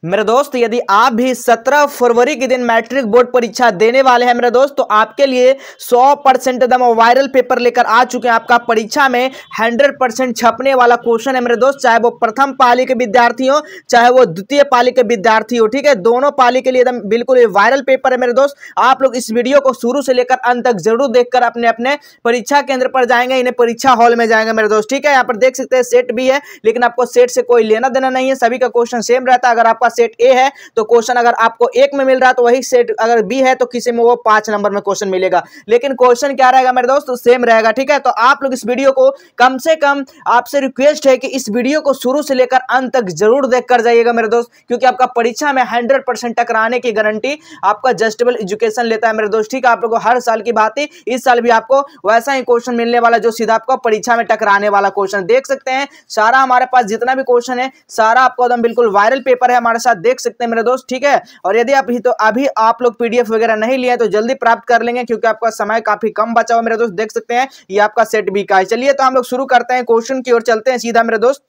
मेरे दोस्त यदि आप भी 17 फरवरी के दिन मैट्रिक बोर्ड परीक्षा देने वाले हैं मेरे दोस्त, तो आपके लिए 100% एकदम वायरल पेपर लेकर आ चुके हैं। आपका परीक्षा में 100% छपने वाला क्वेश्चन है मेरे दोस्त, चाहे वो प्रथम पाली के विद्यार्थी हो चाहे वो द्वितीय पाली के विद्यार्थी हो, ठीक है। दोनों पाली के लिए एकदम बिल्कुल वायरल पेपर है मेरे दोस्त। आप लोग इस वीडियो को शुरू से लेकर अंत तक जरूर देखकर अपने अपने परीक्षा केंद्र पर जाएंगे, इन्हें परीक्षा हॉल में जाएंगे मेरे दोस्त, ठीक है। यहाँ पर देख सकते हैं सेट भी है, लेकिन आपको सेट से कोई लेना देना नहीं है, सभी का क्वेश्चन सेम रहता है। अगर आपका सेट ए है तो क्वेश्चन अगर आपको 1 में मिल रहा है तो वही सेट अगर बी है तो किसी में वो 5 नंबर में क्वेश्चन मिलेगा, लेकिन क्वेश्चन क्या रहेगा मेरे दोस्त, सेम रहेगा, ठीक है। तो आप लोग इस वीडियो को कम से कम आपसे रिक्वेस्ट है कि इस वीडियो को शुरू से लेकर अंत तक जरूर देखकर जाइएगा मेरे दोस्त, क्योंकि आपका परीक्षा में 100% टकराने की गारंटी आपका जस्टेबल एजुकेशन लेता है मेरे दोस्त, ठीक है। आप लोग को हर साल की बात है, इस साल भी आपको वैसा ही क्वेश्चन मिलने वाला जो सीधा आपको परीक्षा में टकराने वाला क्वेश्चन। देख सकते हैं सारा हमारे पास जितना भी क्वेश्चन है सारा आपको एकदम बिल्कुल वायरल पेपर है, हमारे साथ देख सकते हैं मेरे दोस्त, ठीक है। और यदि अभी आप लोग पीडीएफ वगैरह नहीं लिए तो जल्दी प्राप्त कर लेंगे, क्योंकि आपका समय काफी कम बचा हुआ मेरे दोस्त। देख सकते हैं ये आपका सेट बी का है। चलिए तो हम लोग शुरू करते हैं, क्वेश्चन की ओर चलते हैं सीधा मेरे दोस्त।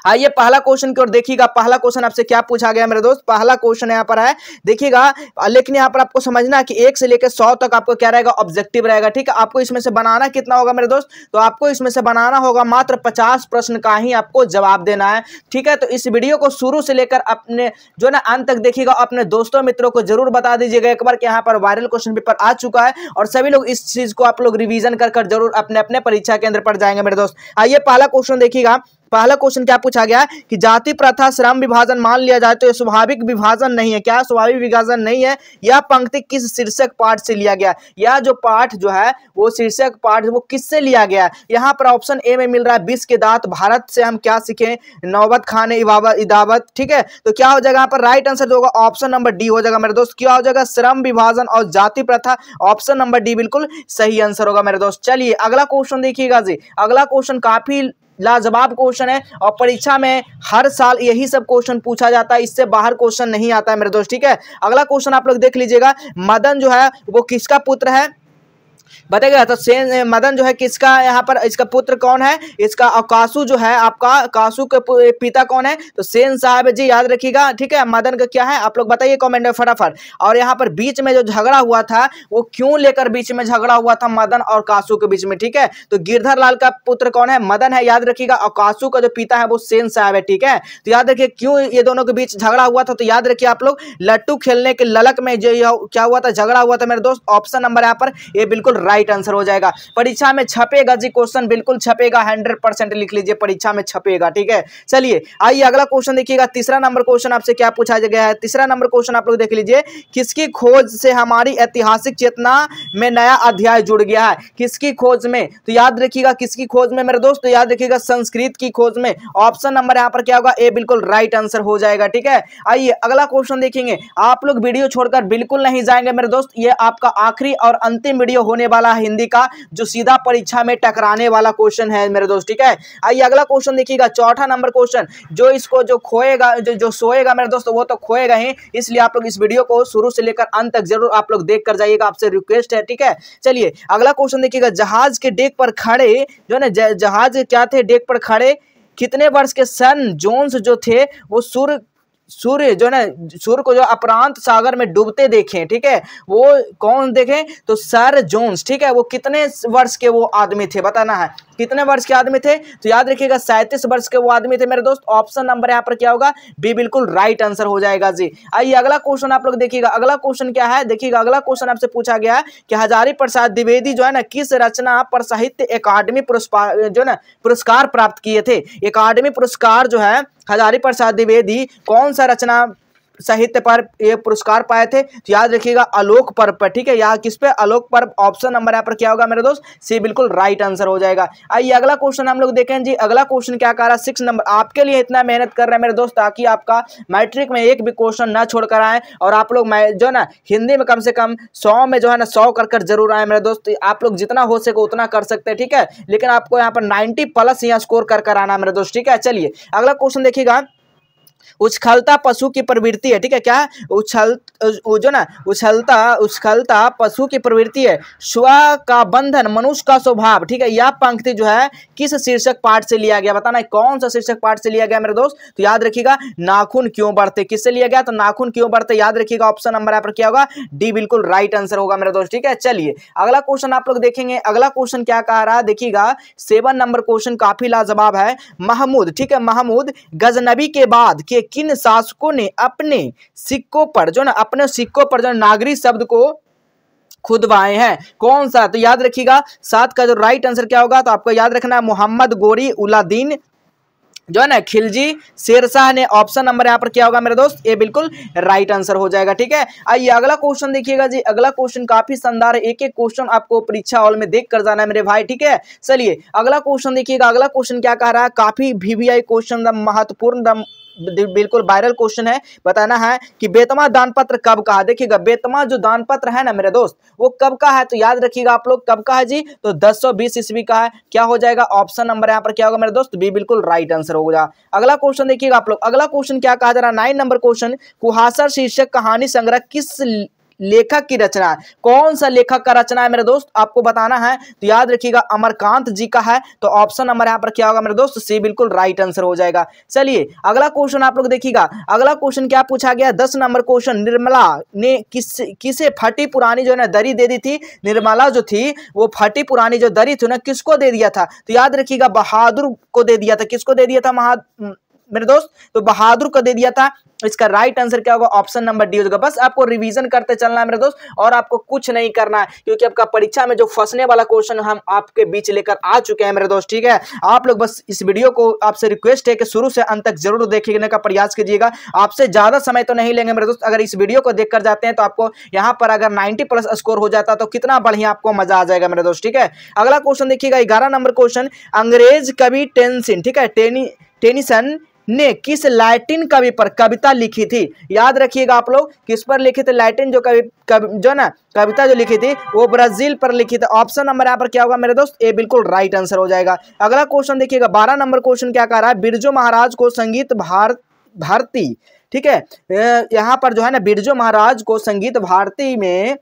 आइए पहला क्वेश्चन की ओर देखिएगा। पहला क्वेश्चन आपसे क्या पूछा गया मेरे दोस्त, पहला क्वेश्चन यहाँ पर है देखिएगा, लेकिन यहाँ पर आपको समझना है कि 1 से लेकर 100 तक आपको क्या रहेगा, ऑब्जेक्टिव रहेगा, ठीक है। आपको इसमें से बनाना कितना होगा मेरे दोस्त, तो आपको इसमें से बनाना होगा मात्र 50 प्रश्न का ही आपको जवाब देना है, ठीक है। तो इस वीडियो को शुरू से लेकर अपने जो ना अंत तक देखिएगा, अपने दोस्तों मित्रों को जरूर बता दीजिएगा एक बार कि यहाँ पर वायरल क्वेश्चन पेपर आ चुका है, और सभी लोग इस चीज को आप लोग रिवीजन कर जरूर अपने अपने परीक्षा केंद्र पर जाएंगे मेरे दोस्त। आइए पहला क्वेश्चन देखिएगा। पहला क्वेश्चन क्या पूछा गया कि जाति प्रथा श्रम विभाजन मान लिया जाए तो यह स्वाभाविक विभाजन नहीं है, क्या स्वाभाविक विभाजन नहीं है। यह पंक्ति किस शीर्षक पाठ से लिया गया, यह जो पाठ जो है वो शीर्षक पाठ वो किससे लिया गया। यहाँ पर ऑप्शन ए में मिल रहा है 20 के दांत, भारत से हम क्या सीखें, नौबत खान इदावत, ठीक है। तो क्या हो जाएगा यहाँ पर राइट आंसर जो होगा ऑप्शन नंबर डी हो जाएगा मेरे दोस्त। क्या हो जाएगा, श्रम विभाजन और जाति प्रथा, ऑप्शन नंबर डी बिल्कुल सही आंसर होगा मेरे दोस्त। चलिए अगला क्वेश्चन देखिएगा जी। अगला क्वेश्चन काफी लाजवाब क्वेश्चन है और परीक्षा में हर साल यही सब क्वेश्चन पूछा जाता है, इससे बाहर क्वेश्चन नहीं आता है मेरे दोस्त, ठीक है। अगला क्वेश्चन आप लोग देख लीजिएगा। मदन जो है वो किसका पुत्र है, बताइएगा। तो सेन मदन जो है किसका, यहाँ पर इसका पुत्र कौन है, इसका कासू जो है आपका, कासू के पिता कौन है, तो सेन साहब जी, याद रखिएगा, ठीक है। मदन का क्या है आप लोग बताइए कमेंट में फटाफट। और यहाँ पर बीच में जो झगड़ा हुआ था वो क्यों लेकर बीच में झगड़ा हुआ था मदन और कासू के बीच में, ठीक है। तो गिरधर लाल का पुत्र कौन है, मदन है, याद रखिएगा, और कासू का जो पिता है वो सेन साहब है, ठीक है। तो याद रखिए क्यों ये दोनों के बीच झगड़ा हुआ था, तो याद रखिए आप लोग लट्टू खेलने के ललक में जो क्या हुआ था, झगड़ा हुआ था मेरे दोस्त। ऑप्शन नंबर यहाँ पर ये बिल्कुल राइट आंसर हो जाएगा। परीक्षा में छपेगा जी क्वेश्चन, बिल्कुल छपेगा, 100% लिख लीजिए, परीक्षा में छपेगा, ठीक है। चलिए आइए अगला क्वेश्चन देखिएगा। तीसरा नंबर क्वेश्चन आपसे क्या पूछा गया है, तीसरा नंबर क्वेश्चन आप लोग देख लीजिए। किसकी खोज से हमारी ऐतिहासिक चेतना में नया अध्याय जुड़ गया है, किसकी खोज में, तो याद रखिएगा किसकी खोज में मेरे दोस्त, तो याद रखिएगा संस्कृत की खोज में। ऑप्शन नंबर यहाँ पर क्या होगा, ए बिल्कुल राइट आंसर हो जाएगा, ठीक है। आइए अगला क्वेश्चन देखेंगे। आप लोग वीडियो छोड़कर बिल्कुल नहीं जाएंगे मेरे दोस्त, ये आपका आखिरी और अंतिम वीडियो होने वाला है हिंदी का, जो सीधा परीक्षा में टकराने वाला क्वेश्चन है मेरे दोस्त, ठीक है। आइए अगला क्वेश्चन देखिएगा। चौथा नंबर क्वेश्चन, जो खोएगा जो सोएगा मेरे दोस्त वो तो खोएगा ही, इसलिए आप लोग इस वीडियो को शुरू से लेकर अंत तक जरूर आप लोग देख कर जाइएगा, आपसे रिक्वेस्ट है, ठीक है। चलिए अगला क्वेश्चन देखिएगा। जहाज के डेक पर खड़े जो है ना, जहाज क्या थे डेक पर खड़े, कितने वर्ष के सन जोन्स जो थे वो सूर्य जो है ना, सूर्य को जो अपरांत सागर में डूबते देखे, ठीक है, वो कौन देखे, तो सर जोन्स, ठीक है। वो कितने वर्ष के वो आदमी थे, बताना है कितने वर्ष के आदमी थे, तो याद रखिएगा 37 वर्ष के वो आदमी थे मेरे दोस्त। ऑप्शन नंबर यहाँ पर क्या होगा, बी बिल्कुल राइट आंसर हो जाएगा जी। आइए अगला क्वेश्चन आप लोग देखिएगा। अगला क्वेश्चन क्या है देखिएगा। अगला क्वेश्चन आपसे पूछा गया है कि हजारी प्रसाद द्विवेदी जो है ना किस रचना पर साहित्य अकादमी पुरस्कार जो है ना पुरस्कार प्राप्त किए थे। अकादमी पुरस्कार जो है हजारी प्रसाद द्विवेदी कौन सा रचना साहित्य पर ये पुरस्कार पाए थे, तो याद रखिएगा आलोक पर्व पर, ठीक है। यहाँ किस पे, आलोक पर्व। ऑप्शन नंबर यहाँ पर क्या होगा मेरे दोस्त, सी बिल्कुल राइट आंसर हो जाएगा। आइए अगला क्वेश्चन हम लोग देखें जी। अगला क्वेश्चन क्या कर रहा है, 6 नंबर। आपके लिए इतना मेहनत कर रहे हैं मेरे दोस्त ताकि आपका मैट्रिक में एक भी क्वेश्चन ना छोड़ कर आए, और आप लोग जो है ना हिंदी में कम से कम 100 में जो है ना 100 कर जरूर आए मेरे दोस्त। आप लोग जितना हो सके उतना कर सकते हैं, ठीक है, लेकिन आपको यहाँ पर 90+ यहाँ स्कोर कर आना मेरे दोस्त, ठीक है। चलिए अगला क्वेश्चन देखिएगा। उछलता पशु की प्रवृत्ति है, ठीक है। क्या जो ना उछलता पशु की प्रवृत्ति है। स्व का बंधन मनुष्य का स्वभाव, ठीक है। यह पंक्ति जो है किस शीर्षक पाठ से लिया गया, बताना है कौन सा शीर्षक पाठ से लिया गया मेरे दोस्त। तो याद रखिएगा नाखून क्यों बढ़ते, किससे लिया गया, तो नाखून क्यों बढ़ते, याद रखिएगा ऑप्शन नंबर यहाँ पर क्या होगा, डी बिल्कुल राइट आंसर होगा मेरे दोस्त, ठीक है। चलिए अगला क्वेश्चन आप लोग देखेंगे। अगला क्वेश्चन क्या कह रहा है, देखिएगा 7 नंबर क्वेश्चन काफी लाजवाब है। महमूद, ठीक है, महमूद गजनबी के बाद के किन शासकों ने अपने सिक्कों पर जो नागरी शब्द को खुदवाए हैं, कौन सा, तो याद रखिएगा 7 का जो राइट आंसर क्या होगा, तो आपको याद रखना है मोहम्मद गोरी उलादीन जो है ना खिलजी शेरशाह ने। ऑप्शन नंबर यहाँ पर क्या होगा मेरे दोस्त, ये बिल्कुल राइट आंसर हो जाएगा, ठीक है। आइए अगला क्वेश्चन देखिएगा जी। अगला क्वेश्चन काफी शानदार है, एक एक क्वेश्चन आपको परीक्षा हॉल में देख कर जाना है मेरे भाई, ठीक है। चलिए अगला क्वेश्चन देखिएगा। अगला क्वेश्चन क्या कह रहा है, काफी VVI क्वेश्चन, महत्वपूर्ण, बिल्कुल वायरल क्वेश्चन है। बताना है कि बेतमा दान पत्र कब का है। देखिएगा बेतमा जो दान पत्र है ना मेरे दोस्त, वो कब का है, तो याद रखिएगा आप लोग कब का है जी, तो 1020 ईस्वी का है। क्या हो जाएगा, ऑप्शन नंबर यहाँ पर क्या होगा मेरे दोस्त, बी बिल्कुल राइट आंसर होगा। अगला क्वेश्चन देखिएगा आप लोग। अगला क्वेश्चन क्या कहा जा रहा है, 9 नंबर क्वेश्चन, कुहासा शीर्षक कहानी संग्रह किस लेखक की रचना है, कौन सा लेखक का रचना है मेरे दोस्त, आपको बताना है। तो याद रखिएगा अमरकांत जी का है। तो ऑप्शन नंबर यहाँ पर क्या होगा मेरे दोस्त, सी बिल्कुल राइट आंसर हो जाएगा। चलिए अगला क्वेश्चन आप लोग देखिएगा। अगला क्वेश्चन क्या पूछा गया, 10 नंबर क्वेश्चन, निर्मला ने किसे फटी पुरानी जो है ना दरी दे दी थी। निर्मला जो थी वो फटी पुरानी जो दरी थी ना किसको दे दिया था, तो याद रखिएगा बहादुर को दे दिया था। किसको दे दिया था मेरे दोस्त, तो बहादुर को दे दिया था। इसका राइट आंसर क्या होगा, ऑप्शन नंबर डी होगा। बस आपको रिवीजन करते चलना है मेरे दोस्त, और आपको कुछ नहीं करना है, क्योंकि आपका परीक्षा में जो फंसने वाला क्वेश्चन हम आपके बीच लेकर आ चुके हैं मेरे दोस्त, ठीक है। आप लोग बस इस वीडियो को, आपसे रिक्वेस्ट है कि शुरू से अंत तक जरूर देखने का प्रयास कीजिएगा। आपसे ज्यादा समय तो नहीं लेंगे मेरे दोस्त। अगर इस वीडियो को देखकर जाते हैं तो आपको यहाँ पर अगर 90+ स्कोर हो जाता तो कितना बढ़िया आपको मजा आ जाएगा मेरे दोस्त, ठीक है। अगला क्वेश्चन देखिएगा 11 नंबर क्वेश्चन, अंग्रेज कवि टेनिसन, ठीक है, टेनिसन ने किस लैटिन कवि पर कविता लिखी थी। याद रखिएगा आप लोग किस पर लिखी थी, लैटिन जो जो ना कविता जो लिखी थी वो ब्राजील पर लिखी थी। ऑप्शन नंबर यहाँ पर क्या होगा मेरे दोस्त, ए बिल्कुल राइट आंसर हो जाएगा। अगला क्वेश्चन देखिएगा 12 नंबर क्वेश्चन क्या कह रहा है, बिरजू महाराज को संगीत भारती, ठीक है, यहाँ पर जो है ना बिरजू महाराज को संगीत भारती में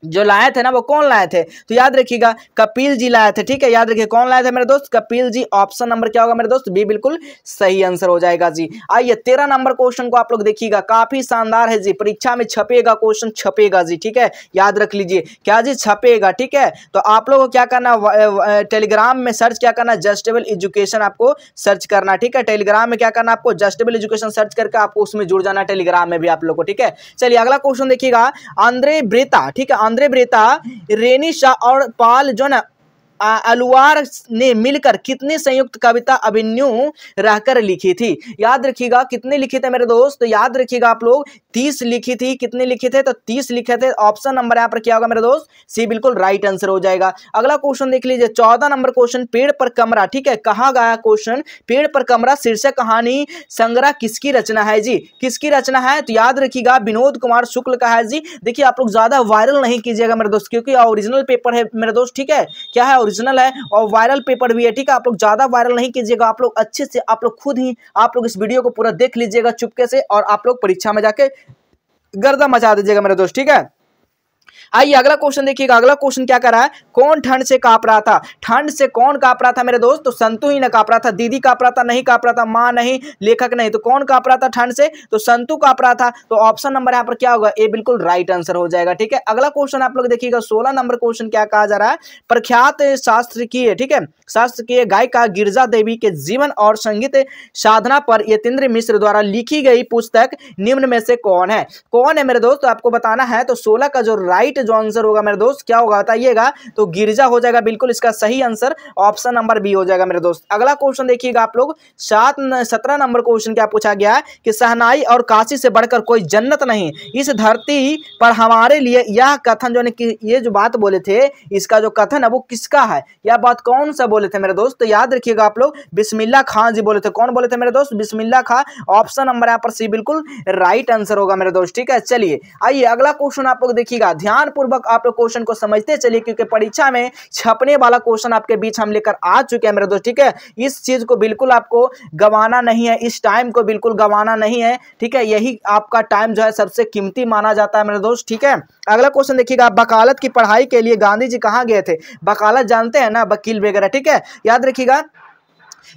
जो लाए थे ना वो कौन लाए थे, तो याद रखिएगा कपिल जी लाए थे, ठीक है। याद रखिए कौन लाए थे मेरे दोस्त, कपिल जी। ऑप्शन नंबर क्या होगा मेरे दोस्त, बी बिल्कुल सही आंसर हो जाएगा जी। आइए 13 नंबर क्वेश्चन को आप लोग देखिएगा, काफी शानदार है जी, परीक्षा में छपेगा क्वेश्चन, छपेगा जी, ठीक है। याद रख लीजिए क्या जी, छपेगा, ठीक है। तो आप लोगों को क्या करना, टेलीग्राम में सर्च क्या करना, जस्टेबल एजुकेशन आपको सर्च करना, ठीक है। टेलीग्राम में क्या करना आपको, जस्टेबल एजुकेशन सर्च करके आपको उसमें जुड़ जाना टेलीग्राम में भी आप लोग को, ठीक है। चलिए अगला क्वेश्चन देखिएगा, आंद्रे ब्रेता, ठीक है, आंद्रे ब्रेता, रेनी शाह और पाल जो ना अलवार ने मिलकर कितनी संयुक्त कविता अभिन्यू रहकर लिखी थी। याद रखिएगा कितने लिखे थे मेरे दोस्त, तो याद रखिएगा आप लोग 30 लिखी थी। कितने लिखे थे, तो 30 लिखे थे। ऑप्शन नंबर यहाँ पर क्या होगा मेरे दोस्त, सी बिल्कुल राइट आंसर हो जाएगा। अगला क्वेश्चन देख लीजिए 14 नंबर क्वेश्चन, पेड़ पर कमरा, ठीक है, कहा गया क्वेश्चन, पेड़ पर कमरा शीर्षक कहानी संग्रह किसकी रचना है जी, किसकी रचना है, तो याद रखिएगा विनोद कुमार शुक्ल का है जी। देखिए आप लोग ज्यादा वायरल नहीं कीजिएगा मेरे दोस्त, क्योंकि ओरिजिनल पेपर है मेरे दोस्त, ठीक है, क्या है ओरिजिनल है और वायरल पेपर भी है, ठीक है। आप लोग ज्यादा वायरल नहीं कीजिएगा, आप लोग अच्छे से, आप लोग खुद ही आप लोग इस वीडियो को पूरा देख लीजिएगा चुपके से, और आप लोग परीक्षा में जाके गर्दा मचा दीजिएगा मेरे दोस्त, ठीक है। आइए अगला क्वेश्चन देखिएगा। अगला क्वेश्चन क्या कर रहा है, कौन ठंड से कांप रहा था, ठंड से कौन कांप रहा था मेरे दोस्त, तो संतु ही ना कांप रहा था, दीदी कांप रहा था, नहीं कांप रहा था, माँ नहीं, लेखक नहीं, तो कौन कांप रहा था ठंड से, तो संतु कांप रहा था। तो ऑप्शन नंबर यहाँ पर क्या होगा, ए बिल्कुल राइट आंसर हो जाएगा, ठीक है। अगला क्वेश्चन आप लोग देखिएगा 16 नंबर क्वेश्चन क्या कहा जा रहा है, प्रख्यात शास्त्रीय, ठीक है, शास्त्रीय गायिका गिरिजा देवी के जीवन और संगीत साधना पर यतीन्द्र मिश्र द्वारा लिखी गई पुस्तक निम्न में से कौन है, कौन है मेरे दोस्त, आपको बताना है। तो 16 का जो राइट जो आंसर होगा मेरे दोस्त क्या होगा बताइएगा, तो गिरिजा हो जाएगा बिल्कुल इसका सही आंसर, ऑप्शन नंबर बी हो जाएगा मेरे दोस्त। अगला क्वेश्चन देखिएगा आप लोग 17 नंबर क्वेश्चन क्या पूछा गया है कि शहनाई और काशी से बढ़कर कोई जन्नत नहीं, इस धरती पर हमारे लिए यह कथन जो है ये जो बात बोले थे, इसका जो कथन है वो किसका है, यह बात कौन सा बोले थे मेरे दोस्त, तो याद रखिएगा आप लोग बिस्मिल्लाह खान जी बोले थे। कौन बोले थे मेरे दोस्त, बिस्मिल्लाह खान। ऑप्शन नंबर यहाँ पर सी बिल्कुल राइट आंसर होगा मेरे दोस्त, ठीक है। चलिए आइए अगला क्वेश्चन आप लोग देखिएगा, ध्यान पूर्वक आप लोग क्वेश्चन को समझते चलिए, क्योंकि परीक्षा में छपने वाला क्वेश्चन आपके बीच हम लेकर आ चुके हैं मेरे दोस्त। ठीक है, इस चीज को बिल्कुल आपको गंवाना नहीं है, इस टाइम को बिल्कुल गंवाना नहीं है। ठीक है, यही आपका टाइम जो है सबसे कीमती माना जाता है मेरे दोस्त। ठीक है, अगला क्वेश्चन देखिएगा, वकालत की पढ़ाई के लिए गांधी जी कहाँ गए थे? वकालत जानते हैं ना, वकील वगैरह। ठीक है, याद रखिएगा,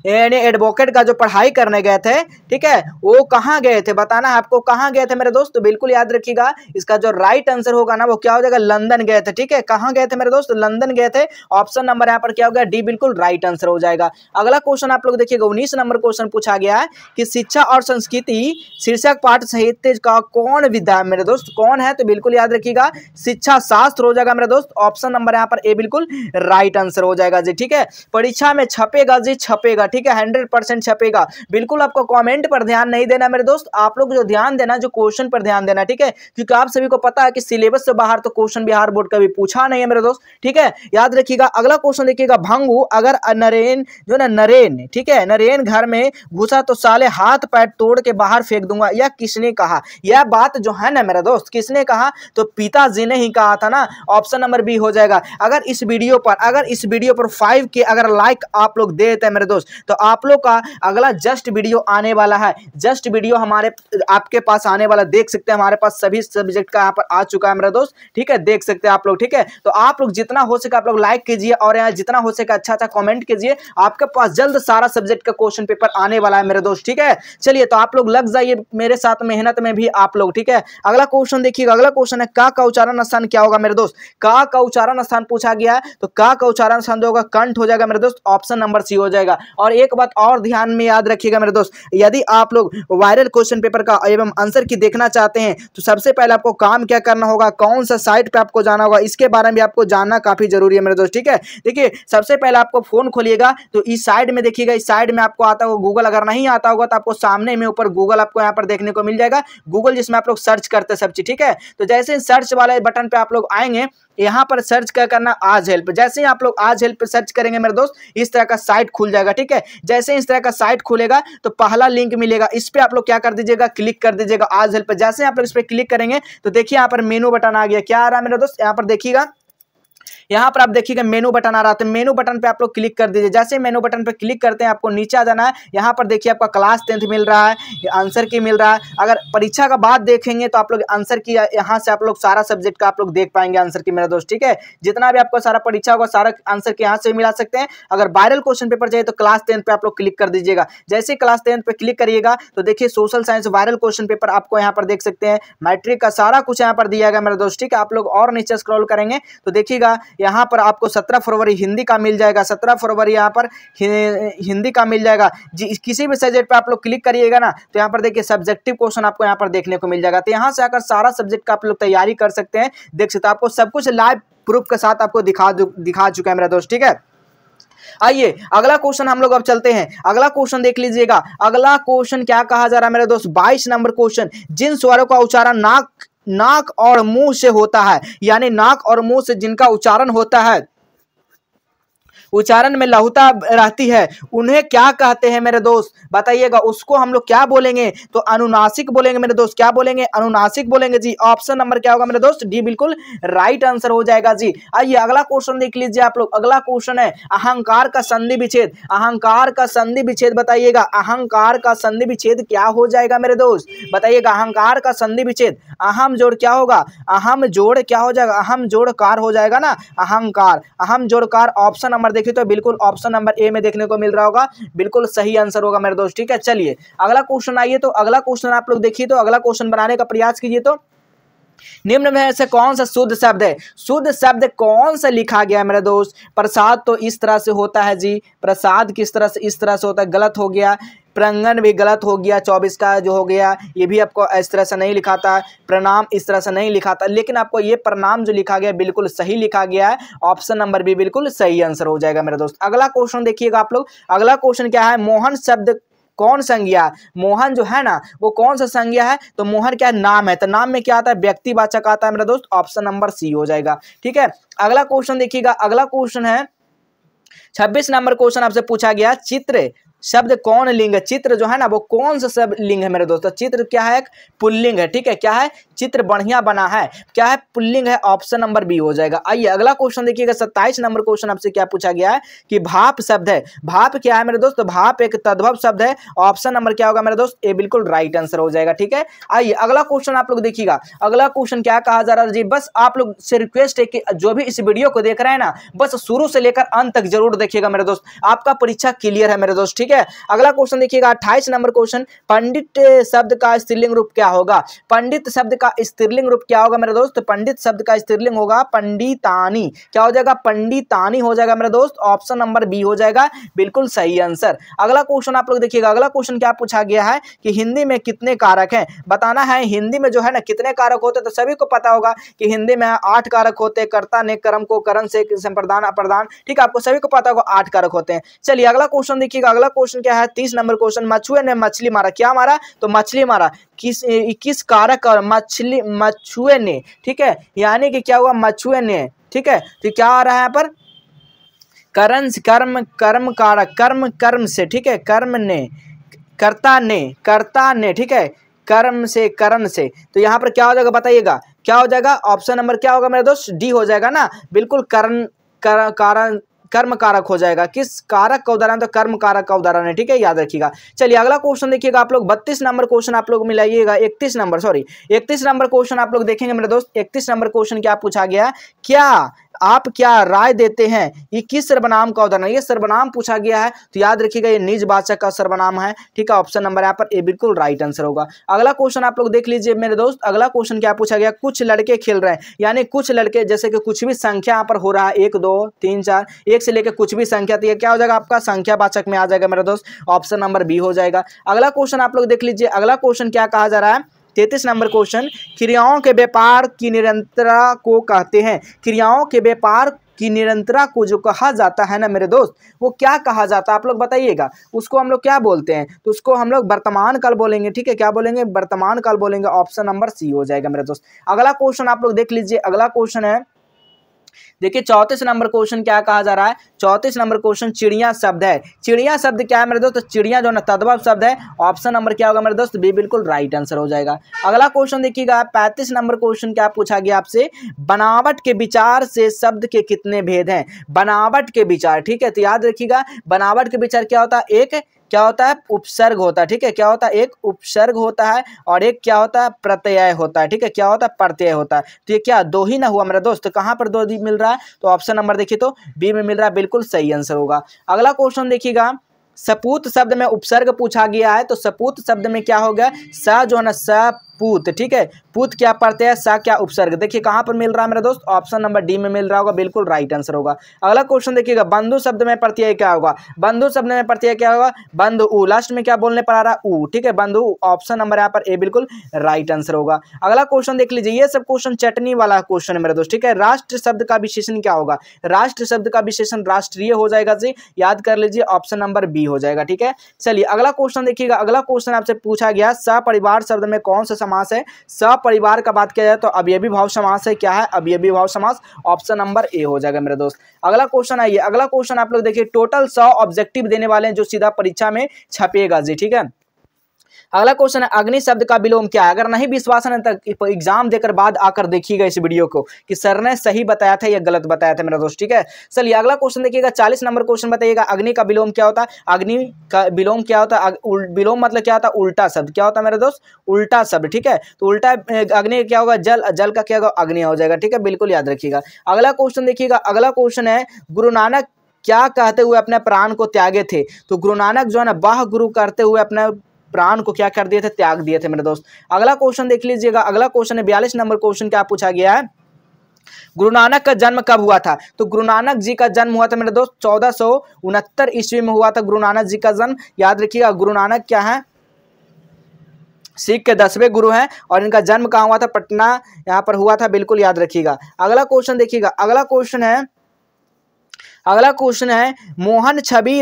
यानी एडवोकेट का जो पढ़ाई करने गए थे, ठीक है, वो कहाँ गए थे बताना है आपको, कहाँ गए थे मेरे दोस्त। तो बिल्कुल याद रखिएगा, इसका जो राइट आंसर होगा ना वो क्या हो जाएगा, लंदन गए थे। ठीक है, कहाँ गए थे मेरे दोस्त, लंदन गए थे। ऑप्शन नंबर यहाँ पर क्या हो गया, डी बिल्कुल राइट आंसर हो जाएगा। अगला क्वेश्चन आप लोग देखिएगा, 19 नंबर क्वेश्चन पूछा गया है कि शिक्षा और संस्कृति शीर्षक पाठ साहित्य का कौन विधा है मेरे दोस्त, कौन है? तो बिल्कुल याद रखिएगा, शिक्षा शास्त्र हो जाएगा मेरे दोस्त। ऑप्शन नंबर यहाँ पर ए बिल्कुल राइट आंसर हो जाएगा जी। ठीक है, परीक्षा में छपेगा जी, छपेगा। ठीक है, 100% छपेगा। बिल्कुल आपको कमेंट पर ध्यान नहीं देना मेरे दोस्त, आप लोग जो ध्यान देना जो क्वेश्चन पर ध्यान देना। ठीक है, क्योंकि आप सभी को पता है कि सिलेबस से बाहर तो क्वेश्चन बिहार बोर्ड का भी पूछा नहीं है मेरे दोस्त। ठीक है, याद रखिएगा। अगला क्वेश्चन देखिएगा, भंगू अगर नरेन जो ना नरेन, ठीक है, नरेन घर में घुसा तो साले हाथ पैर तोड़ के बाहर फेंक दूंगा, यह किसने कहा? यह बात जो है ना मेरे दोस्त, किसने कहा? तो पिताजी ने ही कहा था ना। ऑप्शन नंबर बी हो जाएगा। अगर इस वीडियो पर 5 के अगर लाइक आप लोग देते हैं मेरे दोस्त, तो आप लोग का अगला जस्ट वीडियो आने वाला है। जस्ट वीडियो हमारे आपके पास आने वाला, देख सकते हैं हमारे पास सभी सब्जेक्ट का यहाँ पर आ चुका है मेरे दोस्त। ठीक है, देख सकते हैं आप लोग। ठीक है, तो आप लोग जितना हो सके आप लोग लाइक कीजिए और यहाँ जितना हो सके अच्छा कमेंट कीजिए। आपके पास जल्द सारा सब्जेक्ट का क्वेश्चन पेपर आने वाला है मेरे दोस्त। ठीक है, चलिए तो आप लोग लग जाइए मेरे साथ मेहनत में भी आप लोग। ठीक है, अगला क्वेश्चन देखिएगा। अगला क्वेश्चन है, का उच्चारण स्थान क्या होगा मेरे दोस्त? का उच्चारण स्थान पूछा गया है, तो का उच्चारण स्थान जो होगा कंठ हो जाएगा मेरे दोस्त। ऑप्शन नंबर सी हो जाएगा। और एक बात और ध्यान में याद रखिएगा मेरे दोस्त, यदि आप लोग वायरल क्वेश्चन पेपर का एवं आंसर की देखना चाहते हैं तो सबसे पहले आपको काम क्या करना होगा, कौन सा साइट पे आपको जाना होगा, इसके बारे में आपको जानना काफी जरूरी है मेरे दोस्त। ठीक है, देखिए सबसे पहले आपको फोन खोलिएगा तो इस साइड में देखिएगा, इस साइड में आपको आता होगा गूगल। अगर नहीं आता होगा तो आपको सामने में ऊपर गूगल आपको यहाँ पर देखने को मिल जाएगा, गूगल जिसमें आप लोग सर्च करते हैं सब चीज। ठीक है, तो जैसे सर्च वाले बटन पे आप लोग आएंगे, यहाँ पर सर्च क्या करना, आज हेल्प। जैसे ही आप लोग आज हेल्प पे सर्च करेंगे मेरे दोस्त, इस तरह का साइट खुल जाएगा। ठीक है, जैसे इस तरह का साइट खुलेगा तो पहला लिंक मिलेगा, इस पे आप लोग क्या कर दीजिएगा, क्लिक कर दीजिएगा आज हेल्प पे। जैसे आप लोग इस पे क्लिक करेंगे तो देखिए यहाँ पर मेनू बटन आ गया। क्या आ रहा है मेरे दोस्त, यहाँ पर देखिएगा, यहाँ पर आप देखिएगा मेनू बटन आ रहा है। मेनू बटन पे आप लोग क्लिक कर दीजिए। जैसे मेनू बटन पे क्लिक करते हैं आपको नीचे आ जाना है। यहाँ पर देखिए आपका क्लास 10th मिल रहा है, आंसर की मिल रहा है। अगर परीक्षा का बाद देखेंगे तो आप लोग आंसर की यहाँ से आप लोग सारा सब्जेक्ट का आप लोग देख पाएंगे आंसर की मेरे दोस्त। ठीक है, जितना भी आपको सारा परीक्षा होगा सारा आंसर के यहाँ से मिला सकते हैं। अगर वायरल क्वेश्चन पेपर चाहिए तो क्लास 10th पे आप लोग क्लिक कर दीजिएगा। जैसे क्लास 10th पे क्लिक करिएगा तो देखिए social science viral question paper आपको यहाँ पर देख सकते हैं। मैट्रिक का सारा कुछ यहाँ पर दिया गया मेरे दोस्त। ठीक है, आप लोग और नीचे स्क्रॉल करेंगे तो देखिएगा यहाँ पर आपको 17 फरवरी हिंदी का मिल जाएगा। 17 फरवरी यहाँ पर हिंदी का मिल जाएगा जी। किसी भी सब्जेक्ट पे आप लोग क्लिक करिएगा ना तो यहाँ पर देखिए सब्जेक्टिव क्वेश्चन आपको यहाँ पर देखने को मिल जाएगा। तो यहाँ से आकर सारा सब्जेक्ट का आप लोग तैयारी कर सकते हैं, देख सकते हैं। आपको सब कुछ लाइव प्रूफ के साथ आपको दिखा चुका है मेरा दोस्त। ठीक है, आइए अगला क्वेश्चन हम लोग अब चलते हैं। अगला क्वेश्चन देख लीजिएगा। अगला क्वेश्चन क्या कहा जा रहा है मेरे दोस्त, 22 नंबर क्वेश्चन, जिन स्वरों का उच्चारण नाक और मुंह से होता है, यानी नाक और मुंह से जिनका उच्चारण होता है, उच्चारण में लहुता रहती है, उन्हें क्या कहते हैं मेरे दोस्त बताइएगा। उसको हम लोग क्या बोलेंगे, तो अनुनासिक बोलेंगे मेरे दोस्त। क्या बोलेंगे, अनुनासिक बोलेंगे जी। ऑप्शन नंबर क्या होगा मेरे दोस्त, डी बिल्कुल राइट आंसर हो जाएगा जी। आइए अगला क्वेश्चन देख लीजिए आप लोग। अगला क्वेश्चन है अहंकार का संधि विच्छेद। अहंकार का संधि विच्छेद बताइएगा, अहंकार का संधि विच्छेद क्या हो जाएगा मेरे दोस्त बताइएगा। अहंकार का संधि विच्छेद, अहम जोड़ क्या होगा, अहम जोड़ क्या हो जाएगा, अहम जोड़ कार हो जाएगा ना, अहंकार, अहम जोड़ कार। ऑप्शन नंबर देखिए तो बिल्कुल ऑप्शन नंबर ए में देखने को मिल रहा होगा, बिल्कुल सही आंसर होगा मेरे दोस्त। ठीक है, चलिए अगला क्वेश्चन आइए। तो अगला क्वेश्चन आप लोग देखिए, तो अगला क्वेश्चन बनाने का प्रयास कीजिए। तो निम्न में से कौन सा शुद्ध शब्द है, शुद्ध शब्द कौन सा लिखा गया है मेरे दोस्त। प्रसाद तो इस तरह से होता है जी, प्रसाद किस तरह से, इस तरह से होता है, गलत हो गया। प्रंगन भी गलत हो गया, 24 का जो हो गया ये भी आपको इस तरह से नहीं लिखा था। प्रणाम इस तरह से नहीं लिखा था, लेकिन आपको ये प्रणाम जो लिखा गया बिल्कुल सही लिखा गया है। ऑप्शन नंबर भी बिल्कुल सही आंसर हो जाएगा मेरे दोस्त। अगला क्वेश्चन देखिएगा आप लोग। अगला क्वेश्चन क्या है, मोहन शब्द कौन संज्ञा, मोहन जो है ना वो कौन सा संज्ञा है, तो मोहन क्या है, नाम है। तो नाम में क्या आता है, व्यक्तिवाचक आता है मेरे दोस्त। ऑप्शन नंबर सी हो जाएगा। ठीक है, अगला क्वेश्चन देखिएगा। अगला क्वेश्चन है 26 नंबर क्वेश्चन आपसे पूछा गया, शब्द कौन लिंग है, चित्र जो है ना वो कौन सा सब लिंग है मेरे दोस्तों, चित्र क्या है, एक पुल्लिंग है, ठीक है, क्या है, चित्र बढ़िया बना है, क्या है, पुल्लिंग है, ऑप्शन नंबर बी हो जाएगा। आइए अगला क्वेश्चन देखिएगा, 27 नंबर क्वेश्चन आपसे क्या पूछा गया है कि भाप शब्द है, भाप क्या है मेरे दोस्त, भाप एक तद्भव शब्द है, ऑप्शन नंबर क्या होगा मेरे दोस्त, ए बिल्कुल राइट आंसर हो जाएगा, ठीक है। आइए अगला क्वेश्चन आप लोग देखिएगा, अगला क्वेश्चन क्या कहा जा रहा है जी, बस आप लोग से रिक्वेस्ट है कि जो भी इस वीडियो को देख रहे हैं ना बस शुरू से लेकर अंत तक जरूर देखिएगा मेरे दोस्त, आपका परीक्षा क्लियर है मेरे दोस्त, ठीक है। अगला क्वेश्चन देखिएगा 28 नंबर क्वेश्चन, पंडित शब्द का स्त्रीलिंग रूप क्या होगा, पंडित शब्द का स्त्रीलिंग रूप क्या होगा मेरे दोस्त, पंडित शब्द का स्त्रीलिंग होगा पंडितानी, क्या हो जाएगा, पंडितानी हो जाएगा मेरे दोस्त, ऑप्शन नंबर बी हो जाएगा बिल्कुल सही आंसर। अगला क्वेश्चन आप लोग देखिएगा, अगला क्वेश्चन क्या पूछा गया है कि हिंदी में कितने कारक हैं, बताना है हिंदी में जो है ना कितने कारक होते हैं, तो सभी को पता होगा कि हिंदी में 8 कारक होते हैं, कर्ता ने कर्म को करण से संप्रदान अप्रदान, ठीक है, आपको सभी को पता होगा 8 कारक होते हैं। चलिए अगला क्वेश्चन देखिएगा, अगला क्वेश्चन क्या है, 30 नंबर क्वेश्चन, मछुए ने मछली मारा, क्या मारा, तो मछली मारा, किस कारक और मछुए ने, ठीक है, यानी कि क्या हुआ, मछुए ने, ठीक है, तो क्या आ रहा है यहाँ पर, करण कर्म कर्म कारक कर्म कर्म से, ठीक है, कर्म ने कर्ता ने, ठीक है, कर्म से करण से, तो यहाँ पर क्या हो जाएगा बताइएगा, क्या हो जाएगा, ऑप्शन नंबर क्या होगा मेरे दोस्त, डी हो जाएगा ना, बिल्कुल करण कारण कर्म कारक हो जाएगा, किस कारक का उदाहरण, तो कर्म कारक का उदाहरण है, ठीक है, याद रखिएगा। चलिए अगला क्वेश्चन देखिएगा आप लोग, 32 नंबर क्वेश्चन आप लोग मिलाइएगा, 31 नंबर क्वेश्चन आप लोग देखेंगे मेरे दोस्त। 31 नंबर क्वेश्चन क्या पूछा गया, क्या आप क्या राय देते हैं, ये किस सर्वनाम का उदाहरण है, ये सर्वनाम पूछा गया है, तो याद रखिएगा ये निजवाचक का सर्वनाम है, ठीक है, ऑप्शन नंबर यहाँ पर ए बिल्कुल राइट आंसर होगा। अगला क्वेश्चन आप लोग देख लीजिए मेरे दोस्त, अगला क्वेश्चन क्या पूछा गया, कुछ लड़के खेल रहे हैं, यानी कुछ लड़के, जैसे कि कुछ भी संख्या यहाँ पर हो रहा है 1 2 3 4 1 से लेकर कुछ भी संख्या, तो ये क्या हो जाएगा आपका संख्यावाचक में आ जाएगा मेरे दोस्त, ऑप्शन नंबर बी हो जाएगा। अगला क्वेश्चन आप लोग देख लीजिए, अगला क्वेश्चन क्या कहा जा रहा है, 33 नंबर क्वेश्चन, क्रियाओं के व्यापार की निरंतरता को कहते हैं, क्रियाओं के व्यापार की निरंतरता को जो कहा जाता है ना मेरे दोस्त, वो क्या कहा जाता है आप लोग बताइएगा, उसको हम लोग क्या बोलते हैं, तो उसको हम लोग वर्तमान काल बोलेंगे, ठीक है, क्या बोलेंगे, वर्तमान काल बोलेंगे, ऑप्शन नंबर सी हो जाएगा मेरे दोस्त। अगला क्वेश्चन आप लोग देख लीजिए, अगला क्वेश्चन है देखिए 34 नंबर क्वेश्चन क्या कहा जा रहा है, 34 नंबर क्वेश्चन, चिड़िया शब्द है, चिड़िया शब्द क्या है मेरे दोस्त, तो चिड़िया जो है ना तद्भव शब्द है, ऑप्शन नंबर क्या होगा मेरे दोस्त, बी बिल्कुल राइट आंसर हो जाएगा। अगला क्वेश्चन देखिएगा 35 नंबर क्वेश्चन क्या पूछा गया आपसे, बनावट के विचार से शब्द के कितने भेद हैं, बनावट के विचार, ठीक है, तो याद रखिएगा बनावट के विचार क्या होता है, एक क्या होता है, उपसर्ग होता है, ठीक है, क्या होता है, एक उपसर्ग होता है और एक क्या होता है, प्रत्यय होता है, ठीक है, क्या होता है, प्रत्यय होता है, तो ये क्या दो ही ना हुआ मेरा दोस्त, कहाँ पर दो मिल रहा है, तो ऑप्शन नंबर देखिए तो बी में मिल रहा है, बिल्कुल सही आंसर होगा। अगला क्वेश्चन देखिएगा, सपूत शब्द में उपसर्ग पूछा गया है, तो सपूत शब्द में क्या हो गया, स जो है ना सपूत, ठीक है, पूत क्या प्रत्यय है, सा क्या उपसर्ग, देखिए कहाँ पर मिल रहा है मेरे दोस्त, ऑप्शन नंबर डी में मिल रहा होगा, बिल्कुल राइट आंसर होगा। अगला क्वेश्चन देखिएगा, बंधु शब्द में प्रत्यय क्या होगा, बंधु शब्द में प्रत्यय क्या होगा, बंधु उ, लास्ट में क्या बोलने पर आ रहा है, उ, ठीक है, बंधु, ऑप्शन नंबर यहाँ पर ए बिल्कुल राइट आंसर होगा। अगला क्वेश्चन देख लीजिए, ये सब क्वेश्चन चटनी वाला क्वेश्चन है मेरे दोस्त, ठीक है, राष्ट्र शब्द का विशेषण क्या होगा, राष्ट्र शब्द का विशेषण राष्ट्रीय हो जाएगा जी, याद कर लीजिए, ऑप्शन नंबर बी हो जाएगा, ठीक है। चलिए अगला क्वेश्चन देखिएगा, अगला क्वेश्चन आपसे पूछा गया, सपरिवार शब्द में कौन सा समास है, सपरिवार का बात किया जाए तो अवयवी भाव समास है, क्या है, अवयवी भाव समास, ऑप्शन नंबर ए हो जाएगा मेरे दोस्त। अगला क्वेश्चन आइए, अगला क्वेश्चन आप लोग देखिए, टोटल 100 ऑब्जेक्टिव देने वाले हैं जो सीधा परीक्षा में छपेगा जी, ठीक है। अगला क्वेश्चन है, अग्नि शब्द का विलोम क्या है, अगर नहीं विश्वास है तक एग्जाम देकर बाद आकर देखिएगा इस वीडियो को कि सर ने सही बताया था या गलत बताया था मेरा दोस्त, ठीक है। चलिए अगला क्वेश्चन देखिएगा, 40 नंबर क्वेश्चन बताइएगा, अग्नि का विलोम क्या होता है, अग्नि का विलोम क्या होता है, विलोम मतलब क्या होता है, उल्टा शब्द, क्या होता है मेरे दोस्त, उल्टा शब्द, ठीक है, तो उल्टा अग्नि क्या होगा, जल, जल का क्या होगा, अग्नि हो जाएगा, ठीक है, बिल्कुल याद रखिएगा। अगला क्वेश्चन देखिएगा, अगला क्वेश्चन है, गुरु नानक क्या कहते हुए अपने प्राण को त्यागे थे, तो गुरु नानक जो है ना वाह गुरु करते हुए अपने प्राण को क्या कर दिए थे, त्याग दिए थे मेरे दोस्त। अगला क्वेश्चन देख लीजिएगा, अगला क्वेश्चन है 42 नंबर क्वेश्चन क्या पूछा गया है, गुरु नानक का जन्म कब हुआ था, तो गुरु नानक जी का जन्म हुआ था मेरे दोस्त 1469 ईस्वी में हुआ था गुरु नानक जी का जन्म, याद रखिएगा। गुरु नानक क्या है, सिख के 10वें गुरु हैं और इनका जन्म कहाँ हुआ था, पटना यहाँ पर हुआ था, बिल्कुल याद रखिएगा। अगला क्वेश्चन देखिएगा, अगला क्वेश्चन है मोहन छवि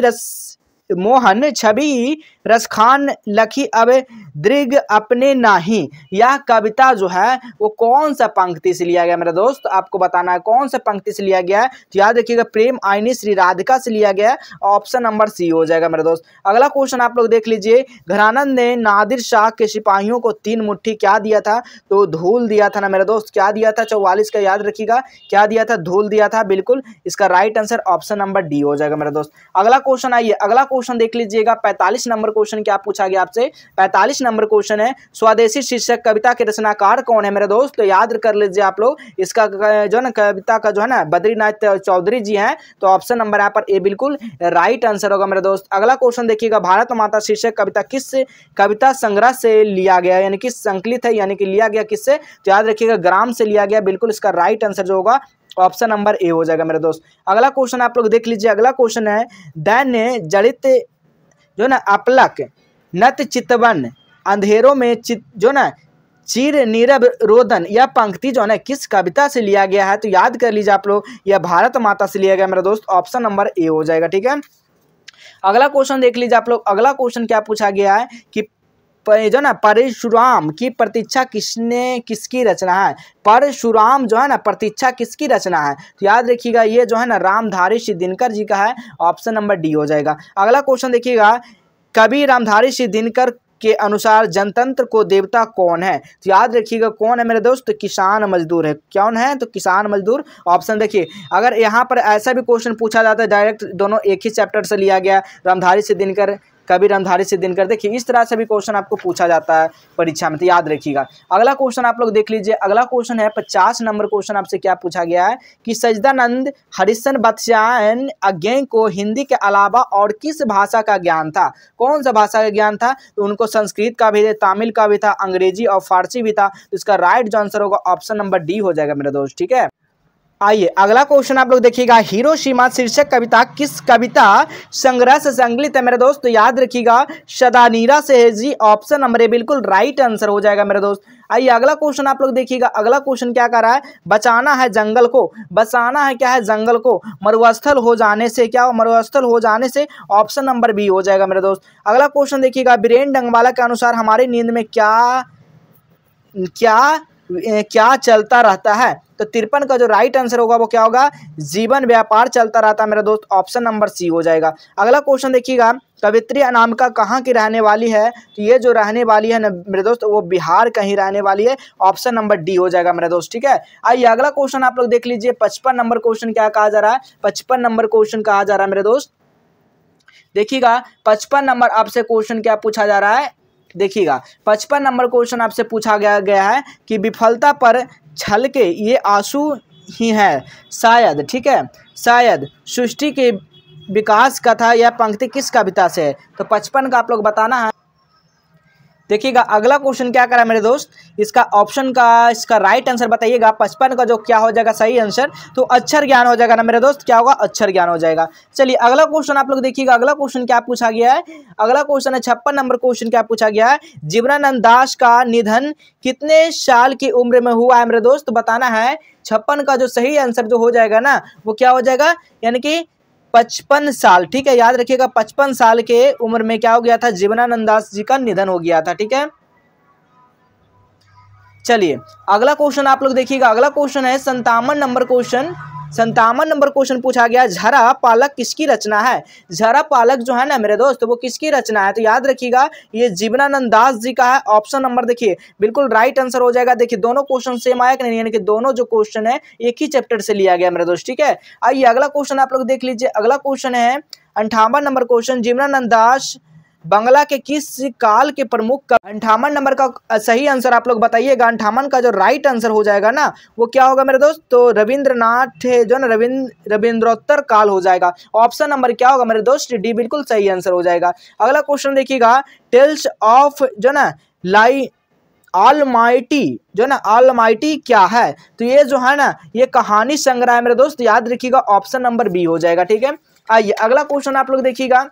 मोहन छवि रसखान लखी अब दृग अपने नाही। यह कविता जो है वो कौन सा पंक्ति से लिया गया मेरे दोस्त, आपको बताना है कौन सा पंक्ति से लिया गया है। तो याद रखिएगा प्रेम आईनी श्री राधिका से लिया गया, ऑप्शन नंबर सी हो जाएगा मेरे दोस्त। अगला क्वेश्चन आप लोग देख लीजिए, घरानंद ने नादिर शाह के सिपाहियों को 3 मुट्ठी क्या दिया था, तो धूल दिया था ना मेरे दोस्त। क्या दिया था, 44 का याद रखिएगा, क्या दिया था, धूल दिया था। बिल्कुल इसका right answer option number D हो जाएगा मेरे दोस्त। अगला क्वेश्चन आइए, अगला क्वेश्चन देख लीजिएगा, 45 नंबर क्वेश्चन क्या पूछा गया आपसे। 45 नंबर क्वेश्चन है, स्वदेशी शीर्षक कविता के रचनाकार कौन है मेरे दोस्त। तो याद कर लीजिए आप लोग, इसका जो है ना कविता का जो है ना बद्रीनाथ चौधरी जी हैं। तो ऑप्शन नंबर यहाँ पर ए बिल्कुल राइट आंसर होगा मेरे दोस्त। अगला क्वेश्चन देखिएगा, भारत माता शीर्षक कविता किस कविता संग्रह से लिया गया, यानी कि संकलित है, यानी कि लिया गया किससे। तो याद रखिएगा ग्राम से लिया गया। बिल्कुल इसका राइट आंसर जो होगा ऑप्शन नंबर ए हो जाएगा मेरे दोस्त। अगला क्वेश्चन आप लोग देख लीजिए, अगला क्वेश्चन है, दैन्य जड़ित जो ना अपलक नत चितवन अंधेरों में जो ना चीर नीरव रोदन, यह पंक्ति जो है किस कविता से लिया गया है। तो याद कर लीजिए आप लोग, यह भारत माता से लिया गया मेरे दोस्त, ऑप्शन नंबर ए हो जाएगा। ठीक है, अगला क्वेश्चन देख लीजिए आप लोग, अगला क्वेश्चन क्या पूछा गया है कि जो ना परशुराम की प्रतीक्षा किसकी रचना है। परशुराम जो है ना प्रतीक्षा किसकी रचना है। तो याद रखिएगा ये जो है ना रामधारी सिंह दिनकर जी का है, ऑप्शन नंबर डी हो जाएगा। अगला क्वेश्चन देखिएगा, कवि रामधारी सिंह दिनकर के अनुसार जनतंत्र को देवता कौन है। तो याद रखिएगा कौन है मेरे दोस्त, तो किसान मजदूर है। कौन है, तो किसान मजदूर। ऑप्शन देखिए, अगर यहाँ पर ऐसा भी क्वेश्चन पूछा जाता है डायरेक्ट दोनों एक ही चैप्टर से लिया गया, रामधारी सिंह दिनकर, कवि रामधारी सिंह दिनकर, देखिए इस तरह से भी क्वेश्चन आपको पूछा जाता है परीक्षा में, तो याद रखिएगा। अगला क्वेश्चन आप लोग देख लीजिए, अगला क्वेश्चन है 50 नंबर क्वेश्चन आपसे क्या पूछा गया है कि सच्चिदानंद हरिशन बत्स्यायन अज्ञेय को हिंदी के अलावा और किस भाषा का ज्ञान था। कौन सा भाषा का ज्ञान था, तो उनको संस्कृत का भी, तमिल का भी था, अंग्रेजी और फारसी भी था। तो इसका राइट जो आंसर होगा ऑप्शन नंबर डी हो जाएगा मेरे दोस्त। ठीक है, आइए अगला क्वेश्चन आप लोग देखिएगा, हिरोशिमा शीर्षक कविता किस कविता संग्रह से संकलित है मेरे दोस्त। तो याद रखिएगा सदानीरा से है जी, ऑप्शन नंबर ए बिल्कुल राइट आंसर हो जाएगा मेरे दोस्त। आइए अगला क्वेश्चन आप लोग देखिएगा, अगला क्वेश्चन क्या कर रहा है, बचाना है जंगल को, बचाना है क्या है, जंगल को मरुस्थल हो जाने से, क्या हो, मरुस्थल हो जाने से, ऑप्शन नंबर बी हो जाएगा मेरे दोस्त। अगला क्वेश्चन देखिएगा, बीरेन डंगवाला के अनुसार हमारी नींद में क्या चलता रहता है। तो 53 का जो राइट आंसर होगा वो क्या होगा, जीवन व्यापार चलता रहता है मेरे दोस्त, ऑप्शन नंबर सी हो जाएगा। अगला क्वेश्चन देखिएगा, कवित्री अनामिका कहाँ की रहने वाली है। तो ये जो रहने वाली है ना मेरे दोस्त, वो बिहार कहीं रहने वाली है, ऑप्शन नंबर डी हो जाएगा मेरे दोस्त। ठीक है, आइए अगला क्वेश्चन आप लोग देख लीजिए, 55 नंबर क्वेश्चन क्या कहा जा रहा है, 55 नंबर क्वेश्चन कहा जा रहा है मेरे दोस्त। देखिएगा 55 नंबर आपसे क्वेश्चन क्या पूछा जा रहा है, देखिएगा 55 नंबर क्वेश्चन आपसे पूछा गया है कि विफलता पर छलके ये आंसू ही है शायद। ठीक है, शायद सृष्टि के विकास कथा यह पंक्ति किस कविता से है। तो 55 का आप लोग बताना है। देखिएगा अगला क्वेश्चन क्या करा मेरे दोस्त, इसका ऑप्शन का इसका राइट आंसर बताइएगा। 55 का जो क्या हो जाएगा सही आंसर, तो अक्षर ज्ञान हो जाएगा ना मेरे दोस्त, क्या होगा, अक्षर ज्ञान हो जाएगा। चलिए अगला क्वेश्चन आप लोग देखिएगा, अगला क्वेश्चन क्या पूछा गया है, अगला क्वेश्चन है 56 नंबर क्वेश्चन क्या पूछा गया है, जीवनानंद दास का निधन कितने साल की उम्र में हुआ है मेरे दोस्त, बताना है। 56 का जो सही आंसर जो हो जाएगा ना वो क्या हो जाएगा, यानी कि 55 साल। ठीक है, याद रखिएगा 55 साल के उम्र में क्या हो गया था, जीवनानंद दास जी का निधन हो गया था। ठीक है, चलिए अगला क्वेश्चन आप लोग देखिएगा, अगला क्वेश्चन है 57 नंबर क्वेश्चन। 57 नंबर क्वेश्चन पूछा गया, झरा पालक किसकी रचना है। झरा पालक जो है ना मेरे दोस्त वो किसकी रचना है। तो याद रखिएगा ये जीवनानंद दास जी का है, ऑप्शन नंबर देखिए बिल्कुल राइट आंसर हो जाएगा। देखिए दोनों क्वेश्चन सेम आया कि नहीं, यानी कि दोनों जो क्वेश्चन है एक ही चैप्टर से लिया गया मेरे दोस्त। ठीक है, आइए अगला क्वेश्चन आप लोग देख लीजिए, अगला क्वेश्चन है 58 नंबर क्वेश्चन, जीवनानंद दास बांग्ला के किस काल के प्रमुख। 58 नंबर का सही आंसर आप लोग बताइएगा। 58 का जो राइट आंसर हो जाएगा ना वो क्या होगा मेरे दोस्त, तो रविंद्रनाथ जो ना रविंद्रोत्तर काल हो जाएगा, ऑप्शन नंबर क्या होगा मेरे दोस्त, डी बिल्कुल सही आंसर हो जाएगा। अगला क्वेश्चन देखिएगा, टेल्स ऑफ जो ना लाई ऑलमाइटी जो ना ऑलमाइटी क्या है। तो ये जो है ना ये कहानी संग्रह है मेरे दोस्त, याद रखिएगा ऑप्शन नंबर बी हो जाएगा। ठीक है, आइए अगला क्वेश्चन आप लोग देखिएगा,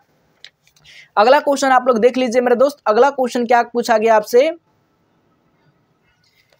अगला क्वेश्चन आप लोग देख लीजिए मेरे दोस्त, अगला क्वेश्चन क्या पूछा गया आपसे।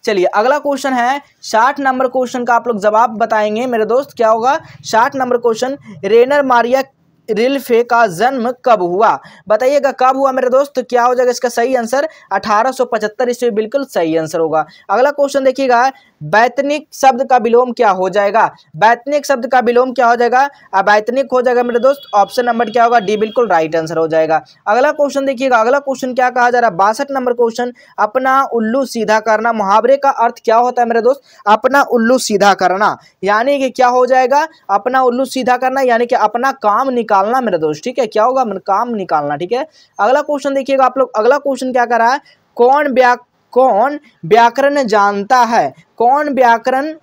चलिए अगला क्वेश्चन है 60 नंबर क्वेश्चन का आप लोग जवाब बताएंगे मेरे दोस्त, क्या होगा 60 नंबर क्वेश्चन, रेनर मारिया रिल्फे का जन्म कब हुआ? बताइएगा कब हुआ मेरे दोस्त। तो क्या हो जाएगा इसका सही आंसर 1875 ईस्वी बिल्कुल सही आंसर होगा। अगला क्वेश्चन देखिएगा, वैतनिक शब्द का विलोम क्या हो जाएगा? वैतनिक शब्द का विलोम क्या हो जाएगा? अवैतनिक हो जाएगा मेरे दोस्त। ऑप्शन नंबर क्या होगा? डी बिल्कुल राइट आंसर हो जाएगा। अगला क्वेश्चन देखिएगा, अगला क्वेश्चन क्या कहा जा रहा है? 62 नंबर क्वेश्चन, अपना उल्लू सीधा करना मुहावरे का अर्थ क्या होता है मेरे दोस्त? अपना उल्लू सीधा करना यानी कि क्या हो जाएगा? अपना उल्लू सीधा करना यानी कि अपना काम निकालना मेरे दोस्त। ठीक है, क्या होगा? काम निकालना। ठीक है, अगला क्वेश्चन देखिएगा आप लोग। अगला क्वेश्चन क्या कर रहा है? कौन व्याकरण जानता है? कौन व्याकरण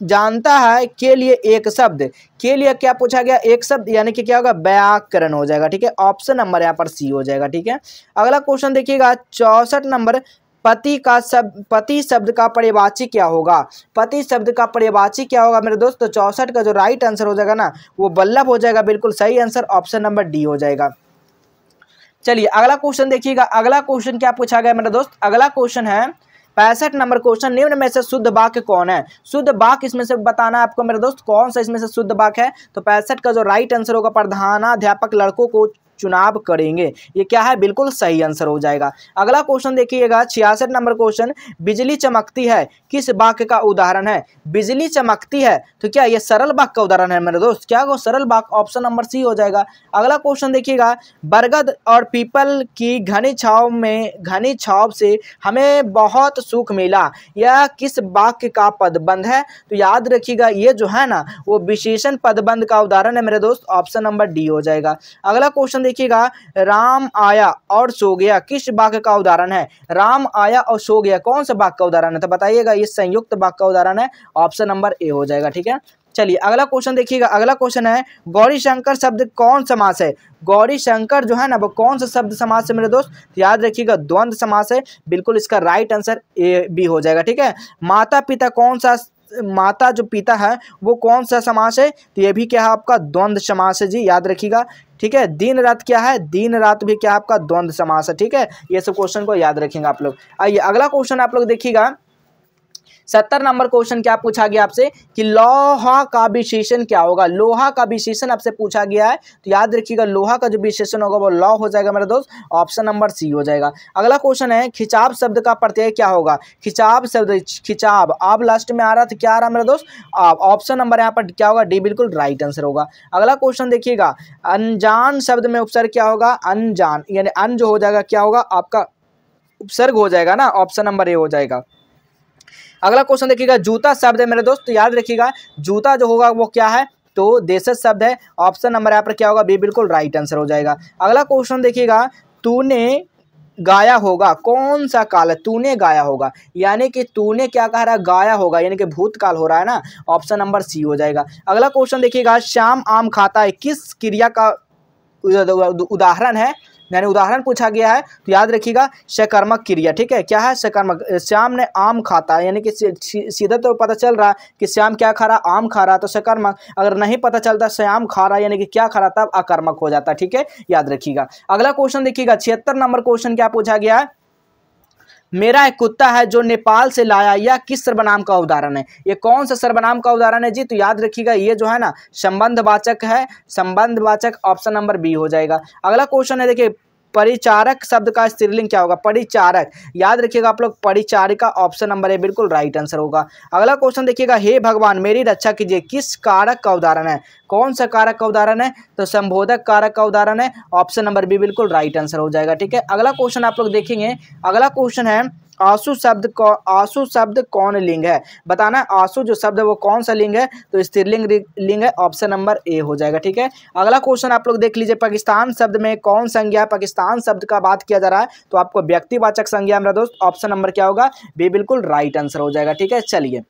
जानता है के लिए एक शब्द? के लिए क्या पूछा गया? एक शब्द यानी कि क्या होगा? व्याकरण हो जाएगा। ठीक है, ऑप्शन नंबर यहाँ पर सी हो जाएगा। ठीक है, अगला क्वेश्चन देखिएगा 64 नंबर, पति शब्द का पर्यायवाची क्या होगा? पति शब्द का पर्यायवाची क्या होगा मेरे दोस्त? तो 64 का जो राइट आंसर हो जाएगा ना वो बल्लभ हो जाएगा। बिल्कुल सही आंसर ऑप्शन नंबर डी हो जाएगा। चलिए अगला क्वेश्चन देखिएगा, अगला क्वेश्चन क्या पूछा गया मेरे दोस्त? अगला क्वेश्चन है 65 नंबर क्वेश्चन, निम्न में से शुद्ध वाक्य कौन है? शुद्ध वाक्य इसमें से बताना है आपको मेरे दोस्त, कौन सा इसमें से शुद्ध वाक्य है? तो 65 का जो राइट आंसर होगा, प्रधानाध्यापक लड़कों को चुनाव करेंगे, ये क्या है? बिल्कुल सही आंसर हो जाएगा। अगला क्वेश्चन देखिएगा 66 नंबर क्वेश्चन, बिजली चमकती है किस वाक्य का उदाहरण है? बिजली चमकती है तो क्या ये सरल वाक्य का उदाहरण है मेरे दोस्त? क्या वो सरल वाक्य? ऑप्शन नंबर सी हो जाएगा। अगला क्वेश्चन देखिएगा, बरगद और पीपल की घनी छाव से हमें बहुत सुख मिला, यह किस वाक्य का पदबंध है? तो याद रखिएगा ये जो है ना वो विशेषण पदबंध का उदाहरण है मेरे दोस्त। ऑप्शन नंबर डी हो जाएगा। अगला क्वेश्चन देखिएगा, राम आया और सो गया किस वाक्य का उदाहरण है? राम आया और सो गया कौन सा वाक्य का उदाहरण है? तो बताइएगा, ये संयुक्त वाक्य का उदाहरण है। ऑप्शन नंबर ए हो जाएगा। ठीक है, चलिए अगला क्वेश्चन देखिएगा, अगला क्वेश्चन है गौरी शंकर शब्द कौन समास है? गौरी शंकर जो है ना वो कौन सा शब्द समास है मेरे दोस्त? याद रखिएगा द्वंद्व समास है। बिल्कुल इसका राइट आंसर ए बी हो जाएगा। ठीक है, माता पिता कौन सा, माता जो पिता है वो कौन सा समास है? तो ये भी क्या है आपका? द्वंद्व समास है जी, याद रखिएगा। ठीक है, दिन रात क्या है? दिन रात भी क्या आपका? द्वंद्व समास है। ठीक है, ये सब क्वेश्चन को याद रखेंगे आप लोग। आइए अगला क्वेश्चन आप लोग देखिएगा, 70 नंबर क्वेश्चन क्या पूछा गया आपसे कि लोहा का विशेषण क्या होगा? लोहा का विशेषण आपसे पूछा गया है, तो याद रखिएगा लोहा का जो विशेषण होगा वो लौ हो जाएगा मेरे दोस्त। ऑप्शन नंबर सी हो जाएगा। अगला क्वेश्चन है खिंचाव शब्द का प्रत्यय क्या होगा? खिंचाव शब्द, खिंचाव आप लास्ट में आ रहा था, क्या आ रहा मेरे दोस्त? ऑप्शन नंबर यहाँ पर क्या होगा? डी बिल्कुल राइट आंसर होगा। अगला क्वेश्चन देखिएगा, अनजान शब्द में उपसर्ग क्या होगा? अनजान यानी अन जो हो जाएगा क्या होगा आपका? उपसर्ग हो जाएगा ना। ऑप्शन नंबर ए हो जाएगा। अगला क्वेश्चन देखिएगा, जूता शब्द है मेरे दोस्त, तो याद रखिएगा जूता जो होगा वो क्या है? तो देशज शब्द है। ऑप्शन नंबर यहाँ पर क्या होगा? बी बिल्कुल राइट आंसर हो जाएगा। अगला क्वेश्चन देखिएगा, तूने गाया होगा कौन सा काल है? तूने गाया होगा यानी कि तूने क्या कह रहा है? गाया होगा यानी कि भूतकाल हो रहा है ना। ऑप्शन नंबर सी हो जाएगा। अगला क्वेश्चन देखिएगा, श्याम आम खाता है किस क्रिया का उदाहरण है? यानी उदाहरण पूछा गया है, तो याद रखिएगा सकर्मक क्रिया। ठीक है, क्या है? सकर्मक। श्याम ने आम खाता है यानी कि सीधा तो पता चल रहा है कि श्याम क्या खा रहा? आम खा रहा, तो सकर्मक। अगर नहीं पता चलता श्याम खा रहा यानी कि क्या खा रहा, तब अकर्मक हो जाता। ठीक है, याद रखिएगा। अगला क्वेश्चन देखिएगा 76 नंबर क्वेश्चन क्या पूछा गया है? मेरा एक कुत्ता है जो नेपाल से लाया, यह किस सर्वनाम का उदाहरण है? ये कौन सा सर्वनाम का उदाहरण है जी? तो याद रखिएगा ये जो है ना संबंधवाचक है, संबंधवाचक। ऑप्शन नंबर बी हो जाएगा। अगला क्वेश्चन है देखिए, परिचारक शब्द का स्त्रीलिंग क्या होगा? परिचारक, याद रखिएगा आप लोग परिचारिका। ऑप्शन नंबर ए बिल्कुल राइट आंसर होगा। अगला क्वेश्चन देखिएगा, हे भगवान मेरी रक्षा कीजिए किस कारक का उदाहरण है? कौन सा कारक का उदाहरण है? तो संबोधक कारक का उदाहरण है। ऑप्शन नंबर बी बिल्कुल राइट आंसर हो जाएगा। ठीक है, अगला क्वेश्चन आप लोग देखेंगे, अगला क्वेश्चन है आंसू शब्द कौन लिंग है? बताना है आंसू जो शब्द है वो कौन सा लिंग है? तो स्त्रीलिंग लिंग है। ऑप्शन नंबर ए हो जाएगा। ठीक है, अगला क्वेश्चन आप लोग देख लीजिए, पाकिस्तान शब्द में कौन संज्ञा है? पाकिस्तान शब्द का बात किया जा रहा है तो आपको व्यक्तिवाचक संज्ञा मेरा दोस्त। ऑप्शन नंबर क्या होगा? बी बिल्कुल राइट आंसर हो जाएगा। ठीक है, चलिए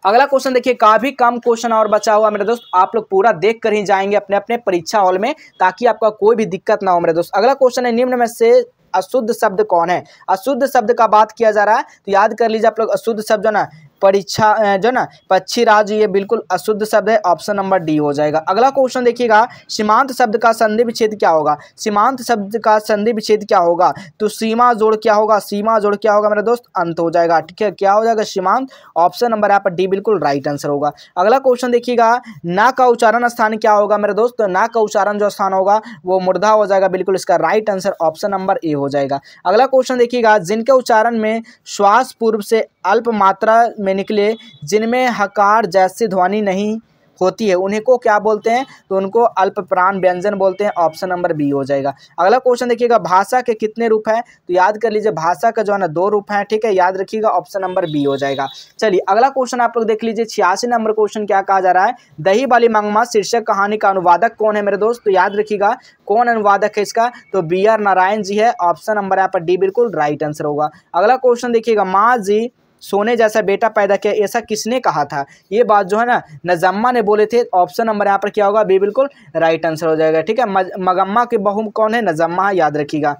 अगला क्वेश्चन देखिए, काफी कम क्वेश्चन और बचा हुआ मेरे दोस्त, आप लोग पूरा देख कर ही जाएंगे अपने अपने परीक्षा हॉल में ताकि आपका कोई भी दिक्कत ना हो मेरे दोस्त। अगला क्वेश्चन है, निम्न में से अशुद्ध शब्द कौन है? अशुद्ध शब्द का बात किया जा रहा है तो याद कर लीजिए आप लोग, अशुद्ध शब्द जो ना परीक्षा जो ना पक्षी राज्य, ये बिल्कुल अशुद्ध शब्द है, ऑप्शन नंबर डी हो जाएगा। अगला क्वेश्चन देखिएगा, सीमांत शब्द का संधि विच्छेद क्या होगा? सीमांत शब्द का संधि विच्छेद क्या होगा? तो सीमा जोड़ क्या होगा? सीमा जोड़ क्या होगा मेरे दोस्त? अंत हो जाएगा। ठीक है, क्या हो जाएगा? सीमांत। ऑप्शन नंबर यहाँ पर डी बिल्कुल राइट आंसर होगा। अगला क्वेश्चन देखिएगा, ना का उच्चारण स्थान क्या होगा मेरे दोस्त? तो ना का उच्चारण जो स्थान होगा वो मूर्धा हो जाएगा, बिल्कुल इसका right answer option number A हो जाएगा। अगला क्वेश्चन देखिएगा, जिनके उच्चारण में श्वास पूर्व से अल्प मात्रा में निकले, जिनमें हकार जैसी ध्वनि नहीं होती है, उन्हीं को क्या बोलते हैं? तो उनको अल्प प्राण व्यंजन बोलते हैं, ऑप्शन नंबर बी हो जाएगा। अगला क्वेश्चन देखिएगा, भाषा के कितने रूप हैं? तो याद कर लीजिए, भाषा का जो है ना 2 रूप हैं। ठीक है, याद रखिएगा, ऑप्शन नंबर बी हो जाएगा। चलिए अगला क्वेश्चन आप लोग देख लीजिए, 86 नंबर क्वेश्चन क्या कहा जा रहा है? दही वाली मंगमा शीर्षक कहानी का अनुवादक कौन है मेरे दोस्त? तो याद रखिएगा, कौन अनुवादक है इसका? तो बी आर नारायण जी है, ऑप्शन नंबर यहाँ पर डी बिल्कुल राइट आंसर होगा। अगला क्वेश्चन देखिएगा, माँ जी सोने जैसा बेटा पैदा किया, ऐसा किसने कहा था? ये बात जो है ना नजम्मा ने बोले थे, ऑप्शन नंबर यहाँ पर क्या होगा? बी बिल्कुल राइट आंसर हो जाएगा। ठीक है, मगम्मा की बहू कौन है? नजम्मा, याद रखिएगा।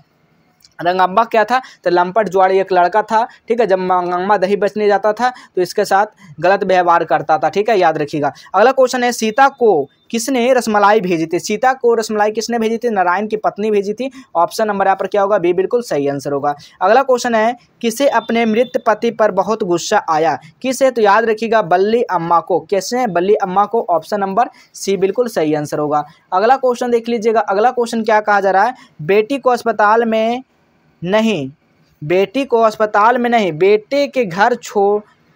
रंगम्मा क्या था? तो लंपट जुआड़ी एक लड़का था। ठीक है, जब मंगम्मा दही बेचने जाता था तो इसके साथ गलत व्यवहार करता था। ठीक है, याद रखिएगा। अगला क्वेश्चन है, सीता को किसने रसमलाई भेजी थी? सीता को रसमलाई किसने भेजी थी? नारायण की पत्नी भेजी थी, ऑप्शन नंबर यहाँ पर क्या होगा? बी बिल्कुल सही आंसर होगा। अगला क्वेश्चन है, किसे अपने मृत पति पर बहुत गुस्सा आया? किसे? तो याद रखिएगा, बल्ली अम्मा को। किसने? बल्ली अम्मा को, ऑप्शन नंबर सी बिल्कुल सही आंसर होगा। अगला क्वेश्चन देख लीजिएगा, अगला क्वेश्चन क्या कहा जा रहा है? बेटी को अस्पताल में नहीं, बेटी को अस्पताल में नहीं, बेटे के घर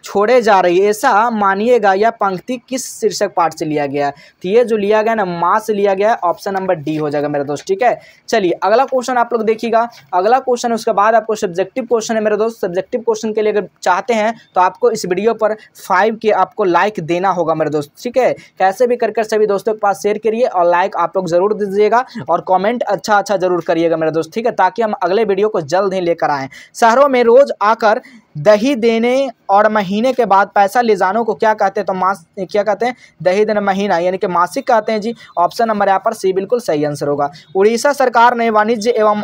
छोड़े जा रही है, ऐसा मानिएगा। यह पंक्ति किस शीर्षक पाठ से लिया गया है? तो ये जो लिया गया ना, माँ से लिया गया है, ऑप्शन नंबर डी हो जाएगा मेरे दोस्त। ठीक है, चलिए अगला क्वेश्चन आप लोग देखिएगा। अगला क्वेश्चन उसके बाद आपको सब्जेक्टिव क्वेश्चन है मेरे दोस्त। सब्जेक्टिव क्वेश्चन के लिए अगर चाहते हैं तो आपको इस वीडियो पर 5 के आपको लाइक देना होगा मेरे दोस्त। ठीक है, कैसे भी कर सभी दोस्तों के पास शेयर करिए और लाइक आप लोग जरूर दीजिएगा और कॉमेंट अच्छा जरूर करिएगा मेरे दोस्त। ठीक है, ताकि हम अगले वीडियो को जल्द ही लेकर आएँ। शहरों में रोज आकर दही देने और महीने के बाद पैसा ले जाने को क्या कहते हैं? तो क्या कहते हैं? दही देना महीना यानी कि मासिक कहते हैं जी, ऑप्शन नंबर यहाँ पर सी बिल्कुल सही आंसर होगा। उड़ीसा सरकार ने वाणिज्य एवं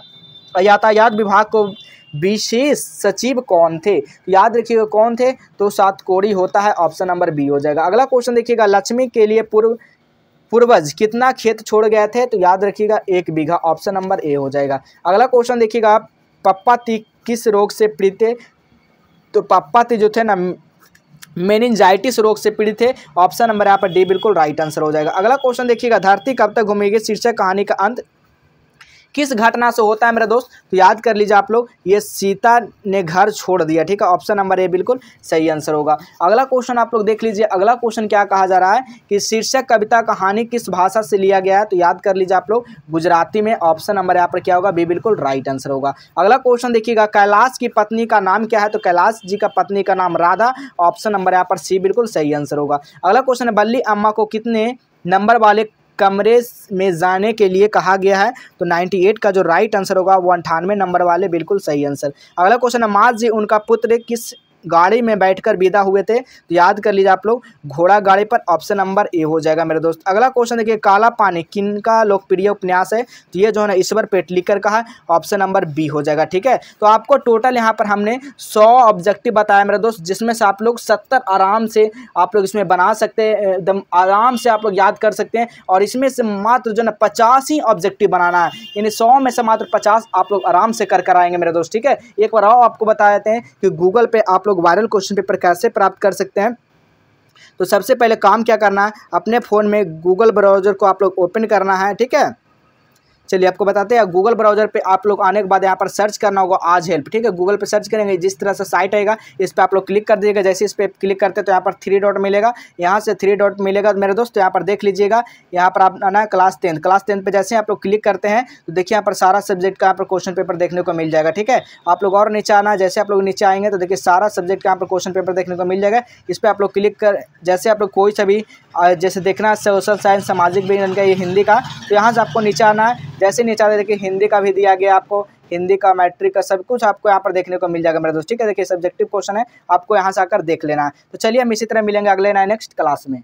यातायात विभाग को विशेष सचिव कौन थे? याद रखिएगा कौन थे? तो सातकोड़ी होता है, ऑप्शन नंबर बी हो जाएगा। अगला क्वेश्चन देखिएगा, लक्ष्मी के लिए पूर्वज कितना खेत छोड़ गए थे? तो याद रखिएगा 1 बीघा, ऑप्शन नंबर ए हो जाएगा। अगला क्वेश्चन देखिएगा, पप्पा ती किस रोग से पीड़ित थे? तो पप्पा ती जो थे ना मेनिंजाइटिस रोग से पीड़ित थे, ऑप्शन नंबर यहाँ पर डी बिल्कुल राइट आंसर हो जाएगा। अगला क्वेश्चन देखिएगा, धरती कब तक घूमेगी शीर्षक कहानी का अंत किस घटना से होता है मेरे दोस्त? तो याद कर लीजिए आप लोग, ये सीता ने घर छोड़ दिया। ठीक है, ऑप्शन नंबर ए बिल्कुल सही आंसर होगा। अगला क्वेश्चन आप लोग देख लीजिए। अगला क्वेश्चन क्या कहा जा रहा है कि शीर्षक कविता कहानी किस भाषा से लिया गया है? तो याद कर लीजिए आप लोग, गुजराती में, ऑप्शन नंबर यहाँ पर क्या होगा? बी बिल्कुल राइट आंसर होगा। अगला क्वेश्चन देखिएगा, कैलाश की पत्नी का नाम क्या है? तो कैलाश जी का पत्नी का नाम राधा, ऑप्शन नंबर यहाँ पर सी बिल्कुल सही आंसर होगा। अगला क्वेश्चन है, बल्ली अम्मा को कितने नंबर वाले कमरे में जाने के लिए कहा गया है? तो 98 का जो राइट आंसर होगा वो 98 नंबर वाले, बिल्कुल सही आंसर। अगला क्वेश्चन है, माँ जी उनका पुत्र किस गाड़ी में बैठकर विदा हुए थे? तो याद कर लीजिए आप लोग, घोड़ा गाड़ी पर, ऑप्शन नंबर ए हो जाएगा मेरे दोस्त। अगला क्वेश्चन देखिए, काला पानी किनका लोकप्रिय उपन्यास है? तो ये जो है ना ईश्वर पेटलिकर का है, ऑप्शन नंबर बी हो जाएगा। ठीक है, तो आपको टोटल यहाँ पर हमने 100 ऑब्जेक्टिव बताया मेरे दोस्त, जिसमें से आप लोग 70 आराम से आप लोग इसमें बना सकते हैं, एकदम आराम से आप लोग याद कर सकते हैं। और इसमें से मात्र जो है ना 50 ही ऑब्जेक्टिव बनाना है, यानी 100 में से मात्र 50 आप लोग आराम से कर आएंगे मेरे दोस्त। ठीक है, एक बार और आपको बता देते हैं कि गूगल पे आप लोग वायरल क्वेश्चन पेपर कैसे प्राप्त कर सकते हैं। तो सबसे पहले काम क्या करना है, अपने फ़ोन में गूगल ब्राउज़र को आप लोग ओपन करना है। ठीक है, चलिए आपको बताते हैं, गूगल ब्राउज़र पे आप लोग आने के बाद यहाँ पर सर्च करना होगा आज हेल्प। ठीक है, गूगल पे सर्च करेंगे, जिस तरह से साइट आएगा इस पर आप लोग क्लिक कर दीजिएगा। जैसे इस पर क्लिक करते हैं तो यहाँ पर 3 डॉट मिलेगा, यहाँ से 3 डॉट मिलेगा मेरे दोस्त। तो यहाँ पर देख लीजिएगा, यहाँ पर आप आना है क्लास 10 पे। जैसे आप लोग क्लिक करते हैं तो देखिए यहाँ पर सारा सब्जेक्ट का यहाँ पर क्वेश्चन पेपर देखने को मिल जाएगा। ठीक है, आप लोग और नीचे आना है, जैसे आप लोग नीचे आएंगे तो देखिए सारा सब्जेक्ट का यहाँ पर क्वेश्चन पेपर देखने को मिल जाएगा। इस पर आप लोग क्लिक कर, जैसे आप लोग कोई सा भी जैसे देखना है सोशल साइंस, सामाजिक विज्ञान का, ये हिंदी का, तो यहाँ से आपको नीचे आना है। जैसे नीचे आते देखिए हिंदी का भी दिया गया आपको, हिंदी का, मैट्रिक का, सब कुछ आपको यहाँ पर देखने को मिल जाएगा मेरे दोस्त। ठीक है, देखिए सब्जेक्टिव क्वेश्चन है, आपको यहाँ से आकर देख लेना है। तो चलिए हम इसी तरह मिलेंगे अगले नेक्स्ट क्लास में।